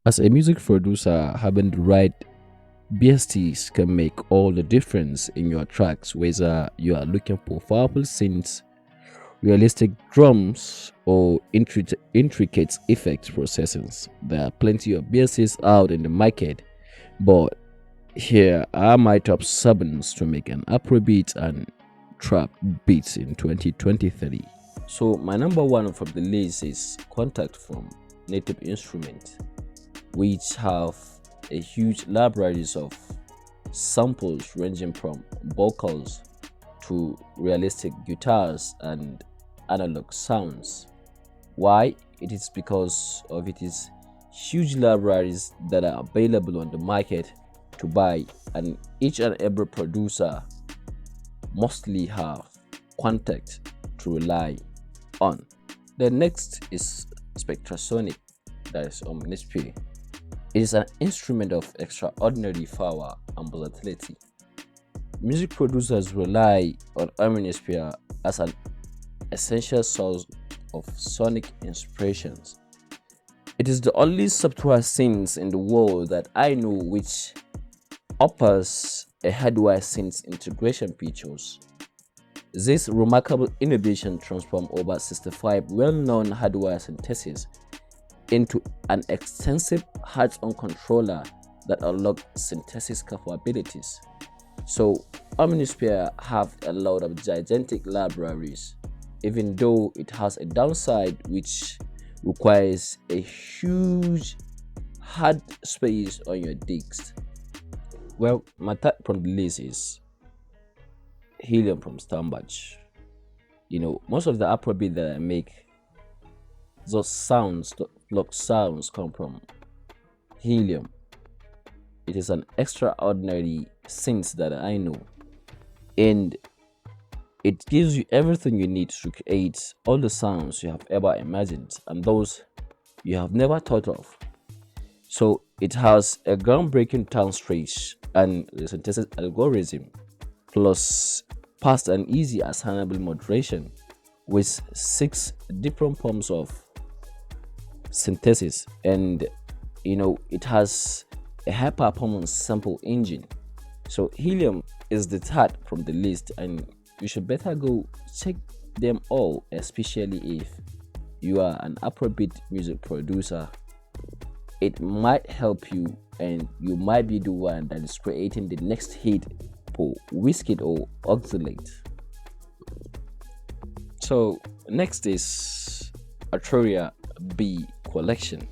As a music producer, having the right VSTs can make all the difference in your tracks, whether you are looking for powerful synths, realistic drums, or intricate effects processings. There are plenty of VSTs out in the market, but here are my top 7s to make an Afrobeat and trap beats in 2023. So my number 1 from the list is Kontakt from Native Instruments, which have a huge libraries of samples ranging from vocals to realistic guitars and analog sounds. Why? It is because of its huge libraries that are available on the market to buy, and each and every producer mostly have Kontakt to rely on. The next is Spectrasonics, that is Omnisphere. It is an instrument of extraordinary power and versatility. Music producers rely on Omnisphere as an essential source of sonic inspirations. It is the only software synth in the world that I know which offers a hardware synth integration features. This remarkable innovation transformed over 65 well-known hardware syntheses into an extensive hands-on controller that unlocks synthesis capabilities. So Omnisphere have a lot of gigantic libraries, even though it has a downside which requires a huge hard space on your disks. Well, my third from the list is Helium from Stambach. Most of the Afrobeat that I make, those sounds, the block sounds come from Helium. It is an extraordinary synth that I know, and it gives you everything you need to create all the sounds you have ever imagined and those you have never thought of. So it has a groundbreaking tone stretch and synthesis algorithm, plus fast and easy assignable moderation with 6 different forms of synthesis, and it has a high performance sample engine. So Helium is the third from the list, and you should better go check them all, especially if you are an Afrobeat music producer. It might help you, and you might be the one that is creating the next hit for Wizkid or Oxalate. So next is Arturia V Collection.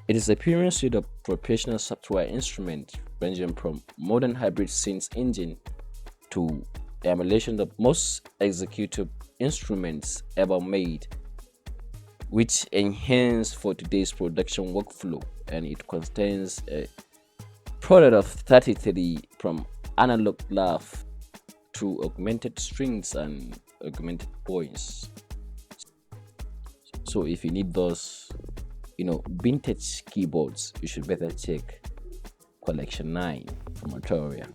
It is a pure suite of professional software instruments ranging from modern hybrid synth engine to emulation of most executive instruments ever made, which enhance for today's production workflow, and it contains a product of 33 from analog laugh to augmented strings and augmented points. So if you need those vintage keyboards, you should better check Collection 9 from Arturia.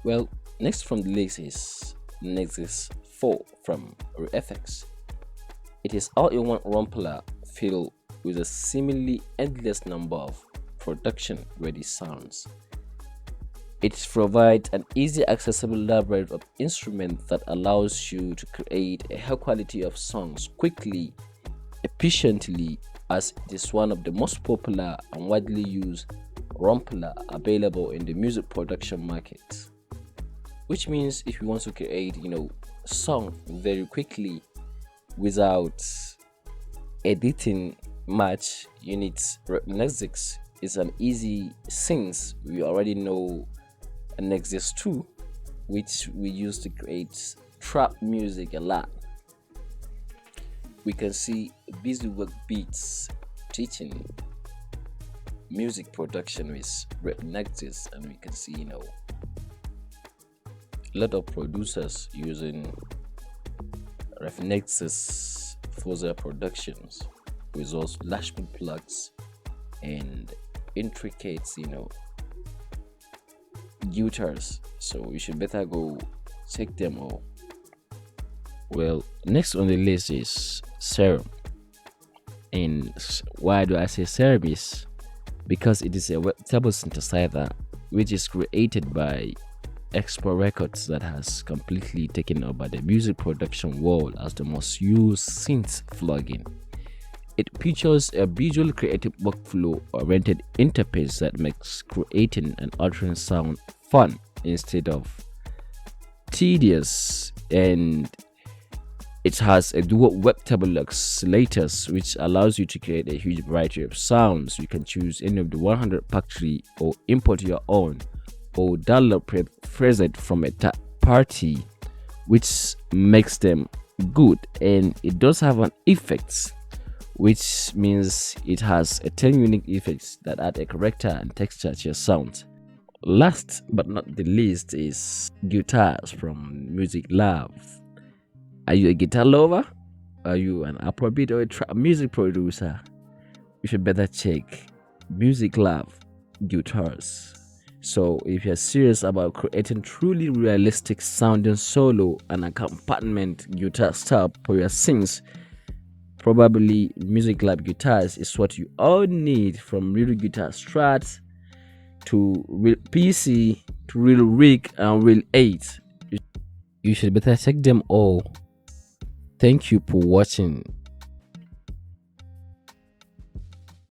Well, next from the list is Nexus 4 from Refx. It is all-in-one rumpler filled with a seemingly endless number of production-ready sounds. It provides an easy accessible library of instruments that allows you to create a high quality of songs quickly, efficiently, as it is one of the most popular and widely used rumpler available in the music production market. Which means if you want to create a song very quickly without editing much, you need Refx Nexus. It's an easy synth. We already know a Nexus 2, which we use to create trap music a lot. We can see Busy-Work Beats teaching music production with Refx Nexus, and we can see a lot of producers using Refx Nexus for their productions with those Lashman plugs and intricate guitars. So you should better go check them all. Well, next on the list is Serum. And why do I say Serum? Is because it is a wavetable synthesizer which is created by Xfer Records that has completely taken over the music production world as the most used synth plugin. It features a visual creative workflow-oriented interface that makes creating and altering sound fun instead of tedious, and it has a dual wavetable oscillators which allows you to create a huge variety of sounds. You can choose any of the 100 factory or import your own or download preset from a third party, which makes them good. And it does have an effects, which means it has a 10 unique effects that add a character and texture to your sound. Last but not the least is guitars from MusicLab. Are you a guitar lover? Are you an Afrobeat or a music producer? You should better check MusicLab guitars. So if you're serious about creating truly realistic sounding solo and accompaniment guitar style for your synths, probably MusicLab guitars is what you all need, from real guitar strats to real PC to real rig and real 8. You should better check them all. Thank you for watching.